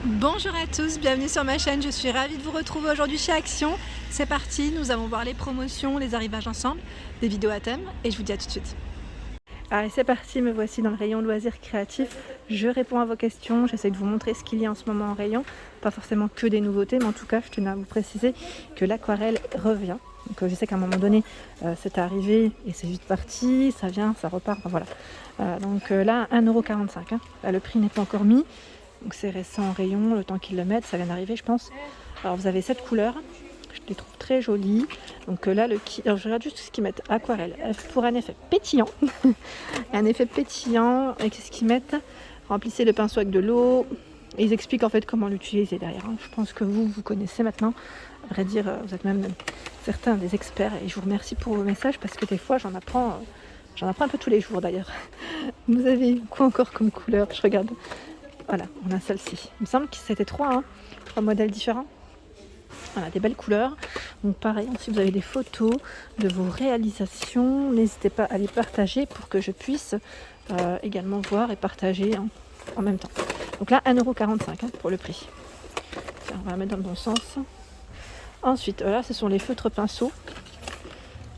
Bonjour à tous, bienvenue sur ma chaîne, je suis ravie de vous retrouver aujourd'hui chez Action. C'est parti, nous allons voir les promotions, les arrivages ensemble, des vidéos à thème et je vous dis à tout de suite. Allez, c'est parti, me voici dans le rayon loisirs créatifs. Je réponds à vos questions, j'essaie de vous montrer ce qu'il y a en ce moment en rayon. Pas forcément que des nouveautés, mais en tout cas, je tenais à vous préciser que l'aquarelle revient. Donc, je sais qu'à un moment donné, c'est arrivé et c'est vite parti, ça vient, ça repart, enfin, voilà. Donc là, 1,45 €. Là, le prix n'est pas encore mis. Donc c'est récent en rayon, le temps qu'ils le mettent, ça vient d'arriver je pense. Alors vous avez 7 couleurs, je les trouve très jolies. Donc là, alors je regarde juste ce qu'ils mettent. Aquarelle, pour un effet pétillant. Un effet pétillant, et qu'est-ce qu'ils mettent? Remplissez le pinceau avec de l'eau. Et ils expliquent en fait comment l'utiliser derrière. Je pense que vous connaissez maintenant. À vrai dire, vous êtes même certains des experts. Et je vous remercie pour vos messages parce que des fois j'en apprends un peu tous les jours d'ailleurs. Vous avez quoi encore comme couleur? Je regarde. Voilà, on a celle-ci. Il me semble que c'était 3 modèles différents. Voilà, des belles couleurs. Donc pareil, si vous avez des photos de vos réalisations, n'hésitez pas à les partager pour que je puisse également voir et partager en même temps. Donc là, 1,45 € pour le prix. Tiens, on va la mettre dans le bon sens. Ensuite, là, ce sont les feutres pinceaux.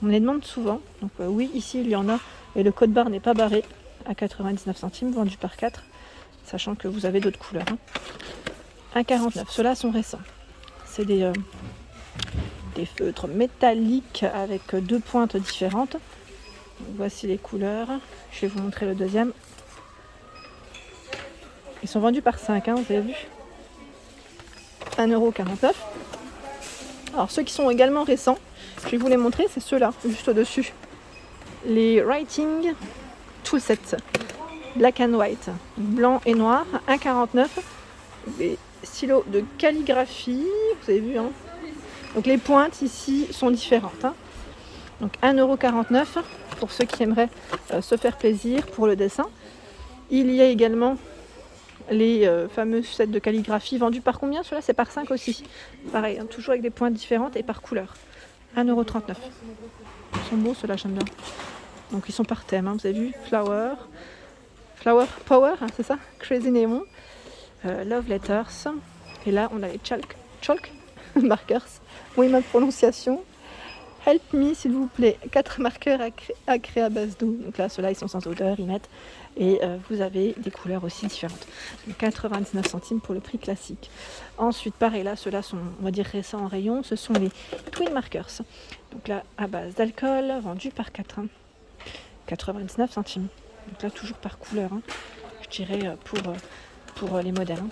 On me les demande souvent. Donc oui, ici, il y en a. Et le code barre n'est pas barré à 99 centimes, vendu par 4. Sachant que vous avez d'autres couleurs. 1,49 €. Ceux-là sont récents. C'est des feutres métalliques avec 2 pointes différentes. Voici les couleurs. Je vais vous montrer le deuxième. Ils sont vendus par 5, vous avez vu. 1,49 €. Alors ceux qui sont également récents, je vais vous les montrer, c'est ceux-là, juste au-dessus. Les Writing Toolset. Black and white, blanc et noir, 1,49 €. Des stylos de calligraphie, vous avez vu. Donc les pointes ici sont différentes. Donc 1,49 € pour ceux qui aimeraient se faire plaisir pour le dessin. Il y a également les fameux sets de calligraphie vendus par combien? Ceux-là c'est par 5 aussi. Pareil, toujours avec des pointes différentes et par couleur. 1,39 €. Ils sont beaux ceux-là, j'aime bien. Donc ils sont par thème, vous avez vu, Flower Power, c'est ça? Crazy Neon, Love Letters. Et là, on a les chalk markers. Oui, ma prononciation. Help me, s'il vous plaît. 4 marqueurs à créer à base d'eau. Donc là, ceux-là, ils sont sans odeur, ils mettent. Et vous avez des couleurs aussi différentes. Donc 99 centimes pour le prix classique. Ensuite, pareil, là, ceux-là sont, on va dire, récents en rayon. Ce sont les Twin Markers. Donc là, à base d'alcool, vendus par 4. 99 centimes. Donc là, toujours par couleur, je dirais, pour les modèles.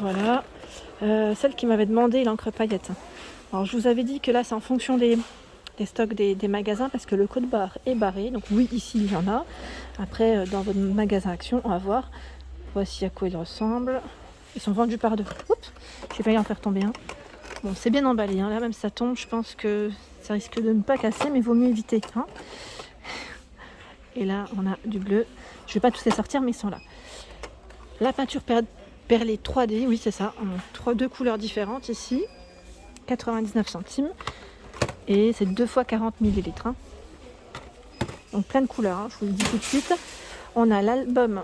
Voilà. Celle qui m'avait demandé l'encre paillette. Alors, je vous avais dit que là, c'est en fonction des stocks des magasins parce que le code barre est barré. Donc oui, ici, il y en a. Après, dans votre magasin Action, on va voir. Voici à quoi ils ressemblent. Ils sont vendus par 2. Oups, j'ai failli en faire tomber un. Bon, c'est bien emballé. Là, même si ça tombe, je pense que ça risque de ne pas casser, mais il vaut mieux éviter. Et là, on a du bleu. Je ne vais pas tous les sortir, mais ils sont là. La peinture perlée 3D, oui, c'est ça. 2 couleurs différentes ici. 99 centimes. Et c'est 2 fois 40 ml. Donc plein de couleurs, je vous le dis tout de suite. On a l'album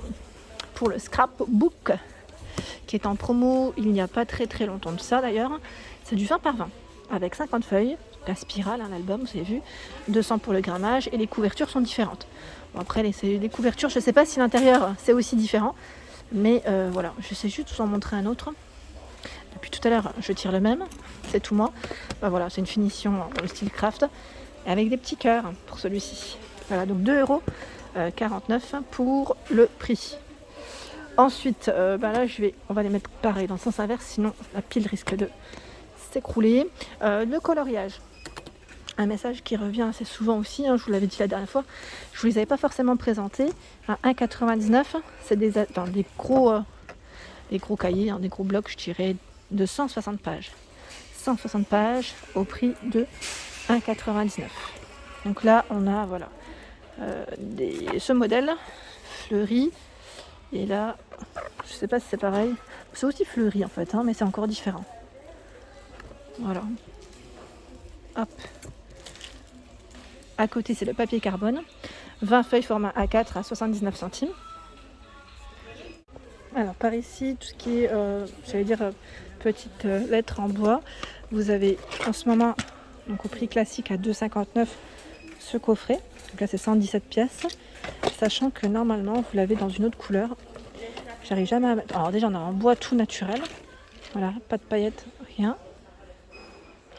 pour le scrapbook qui est en promo il n'y a pas très très longtemps de ça d'ailleurs. C'est du 20 par 20 avec 50 feuilles. La spirale, l'album, vous avez vu. 200 pour le grammage et les couvertures sont différentes. Bon, après, les couvertures, je ne sais pas si l'intérieur c'est aussi différent. Mais voilà, je sais juste vous en montrer un autre. Depuis tout à l'heure, je tire le même. C'est tout moi. Voilà, c'est une finition dans le style craft. Avec des petits cœurs pour celui-ci. Voilà, donc 2,49 € pour le prix. Ensuite, là, on va les mettre pareil dans le sens inverse. Sinon, la pile risque de s'écrouler. Le coloriage. Un message qui revient assez souvent aussi, je vous l'avais dit la dernière fois, je ne vous les avais pas forcément présentés. À 1,99 €, c'est des gros cahiers, des gros blocs, je dirais, de 160 pages. 160 pages au prix de 1,99 €. Donc là, on a ce modèle fleuri. Et là, je ne sais pas si c'est pareil. C'est aussi fleuri en fait, mais c'est encore différent. Voilà. Hop. À côté, c'est le papier carbone. 20 feuilles format A4 à 79 centimes. Alors par ici, tout ce qui est, j'allais dire, petite lettre en bois, vous avez en ce moment, donc au prix classique à 2,59 ce coffret. Donc là c'est 117 pièces, sachant que normalement vous l'avez dans une autre couleur. J'arrive jamais à mettre. Alors déjà on a un bois tout naturel, voilà, pas de paillettes, rien.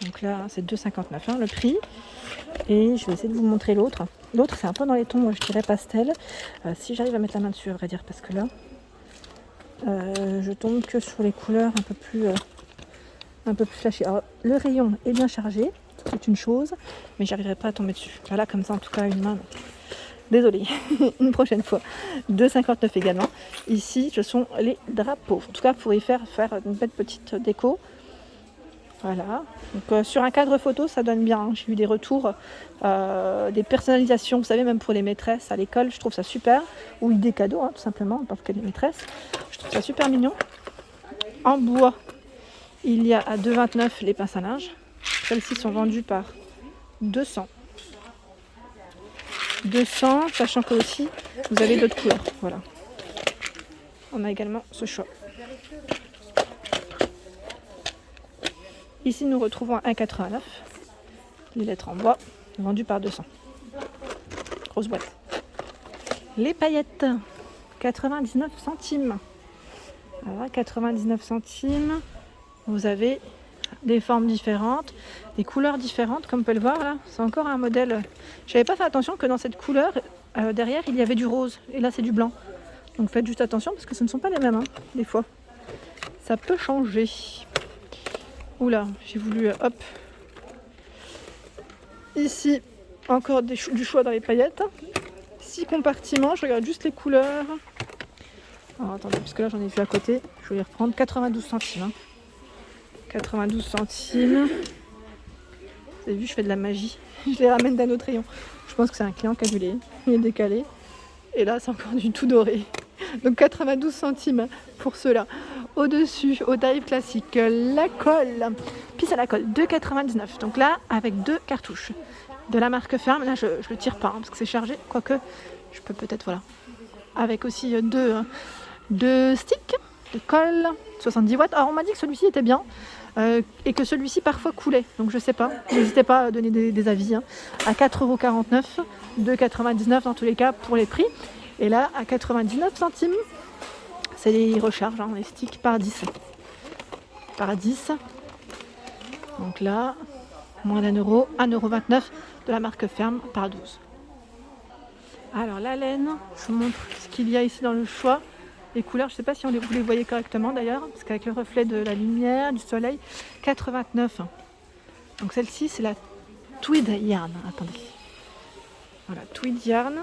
Donc là c'est 2,59 hein, le prix. Et je vais essayer de vous montrer l'autre. L'autre c'est un peu dans les tons, moi je dirais pastel. Si j'arrive à mettre la main dessus à vrai dire, parce que là je tombe que sur les couleurs un peu plus flashy. Alors le rayon est bien chargé, c'est une chose, mais j'arriverai pas à tomber dessus. Voilà, comme ça en tout cas une main. Désolée, une prochaine fois. 2,59 également. Ici, ce sont les drapeaux. En tout cas, pour y faire une belle petite déco. Voilà. Donc, sur un cadre photo, ça donne bien. J'ai eu des retours, des personnalisations, vous savez, même pour les maîtresses à l'école, je trouve ça super. Ou des cadeaux, hein, tout simplement, parce que les maîtresses. Je trouve ça super mignon. En bois, il y a à 2,29 les pinces à linge. Celles-ci sont vendues par 200. 200, sachant que aussi vous avez d'autres couleurs. Voilà. On a également ce choix. Ici, nous retrouvons 1,89. Les lettres en bois, vendues par 200. Grosse boîte. Les paillettes, 99 centimes. Voilà, 99 centimes. Vous avez des formes différentes, des couleurs différentes, comme on peut le voir là. C'est encore un modèle. Je n'avais pas fait attention que dans cette couleur, derrière, il y avait du rose. Et là, c'est du blanc. Donc faites juste attention parce que ce ne sont pas les mêmes, hein, des fois. Ça peut changer. Oula, j'ai voulu, hop. Ici, encore du choix dans les paillettes. 6 compartiments, je regarde juste les couleurs. Alors attendez, parce que là, j'en ai vu à côté. Je vais les reprendre. 92 centimes. Hein. 92 centimes. Vous avez vu, je fais de la magie. Je les ramène d'un autre rayon. Je pense que c'est un client qui a dû les décaler. Et là, c'est encore du tout doré. Donc 92 centimes pour ceux-là. Au-dessus, au dive classique, la colle. Pisse à la colle, 2,99. Donc là, avec 2 cartouches. De la marque Ferme. Là, je le tire pas hein, parce que c'est chargé. Quoique, je peux peut-être, voilà. Avec aussi 2 sticks de colle, 70 watts. Alors, on m'a dit que celui-ci était bien. Et que celui-ci parfois coulait, donc je sais pas, n'hésitez pas à donner des avis hein. À 4,49 €, 2,99 dans tous les cas pour les prix, et là à 99 centimes, c'est les recharges, hein, les sticks par 10, donc là, moins d'€1, 1,29 € de la marque Ferme par 12. Alors la laine, je vous montre ce qu'il y a ici dans le choix. Les couleurs, je ne sais pas si vous les voyez correctement d'ailleurs, parce qu'avec le reflet de la lumière, du soleil, 89. Donc celle-ci, c'est la Tweed Yarn. Attendez. Voilà, Tweed Yarn.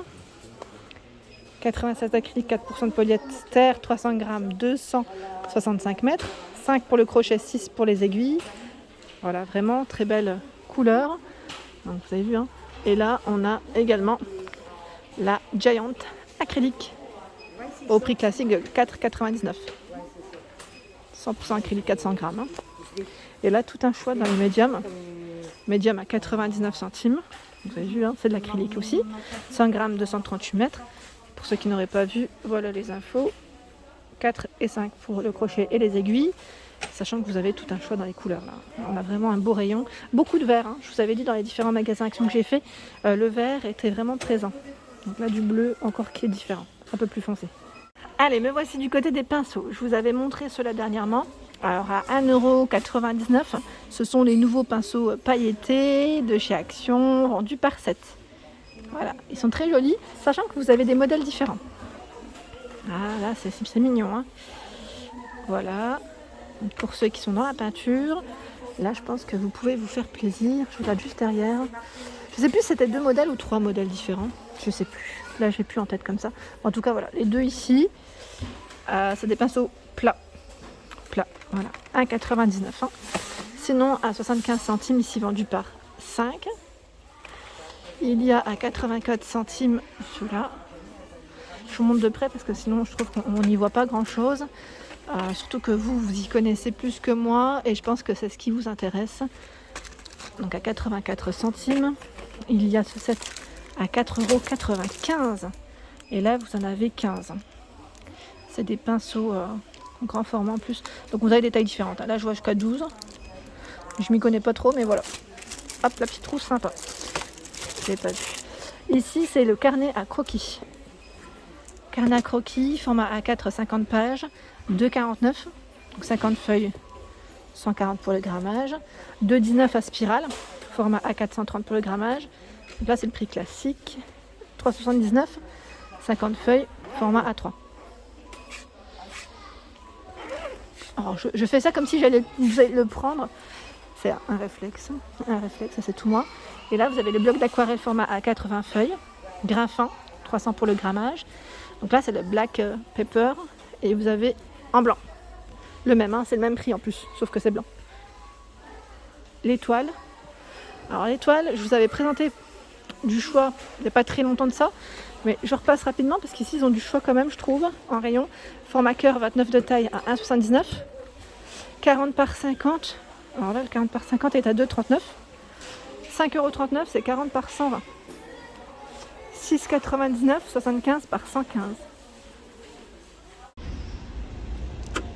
96 acrylique, 4% de polyester, 300 grammes, 265 mètres. 5 pour le crochet, 6 pour les aiguilles. Voilà, vraiment très belle couleur. Donc vous avez vu, hein. Et là, on a également la Giant acrylique. Au prix classique de 4,99. 100% acrylique, 400 grammes. Hein. Et là, tout un choix dans les médiums. Médium à 99 centimes. Vous avez vu, hein, c'est de l'acrylique aussi. 100 grammes, 238 mètres. Pour ceux qui n'auraient pas vu, voilà les infos. 4 et 5 pour le crochet et les aiguilles. Sachant que vous avez tout un choix dans les couleurs. Là. On a vraiment un beau rayon. Beaucoup de vert. Hein. Je vous avais dit dans les différents magasins Action que j'ai fait, le vert était vraiment présent. Donc là, du bleu encore qui est différent. Un peu plus foncé. Allez, me voici du côté des pinceaux. Je vous avais montré cela dernièrement. Alors à 1,99 €, ce sont les nouveaux pinceaux pailletés de chez Action, vendus par 7. Voilà, ils sont très jolis, sachant que vous avez des modèles différents. Ah là, c'est mignon. Hein. Voilà, pour ceux qui sont dans la peinture, là je pense que vous pouvez vous faire plaisir. Je regarde juste derrière. Je sais plus si c'était 2 modèles ou 3 modèles différents. Je sais plus. Là, j'ai plus en tête comme ça. En tout cas, voilà, les 2 ici, c'est des pinceaux plats. Voilà, 1,99 €. Hein. Sinon, à 75 centimes, ici vendu par 5. Il y a à 84 centimes celui-là. Je vous montre de près parce que sinon, je trouve qu'on n'y voit pas grand-chose. Surtout que vous y connaissez plus que moi et je pense que c'est ce qui vous intéresse. Donc à 84 centimes, il y a ce set à 4,95 €. Et là, vous en avez 15. c'est des pinceaux grand format en plus. Donc vous avez des tailles différentes. Là je vois jusqu'à 12. Je m'y connais pas trop, mais voilà. Hop, la petite trousse sympa. Je l'ai pas vu. Ici c'est le carnet à croquis. Carnet à croquis, format A4, 50 pages, 2,49. Donc 50 feuilles, 140 pour le grammage. 2,19 à spirale, format A4, 130 pour le grammage. Donc là c'est le prix classique. 3,79, 50 feuilles, format A3. Alors je fais ça comme si j'allais le prendre. C'est un réflexe, ça c'est tout moi. Et là vous avez les blocs d'aquarelle format A4, 20 feuilles, grain fin, 300 pour le grammage. Donc là c'est le black pepper et vous avez en blanc. Le même, c'est le même prix en plus, sauf que c'est blanc. L'étoile. Alors l'étoile, je vous avais présenté du choix il n'y a pas très longtemps de ça, mais je repasse rapidement parce qu'ici ils ont du choix quand même, je trouve, en rayon. Format cœur 29 de taille à 1,79. 40 par 50. Alors là le 40 par 50 est à 2,39. 5,39 €, c'est 40 par 120. 6,99, 75 par 115.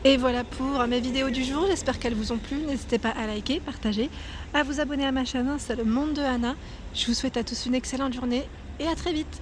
Et voilà pour mes vidéos du jour, j'espère qu'elles vous ont plu. N'hésitez pas à liker, partager, à vous abonner à ma chaîne, c'est le monde de Anna. Je vous souhaite à tous une excellente journée et à très vite.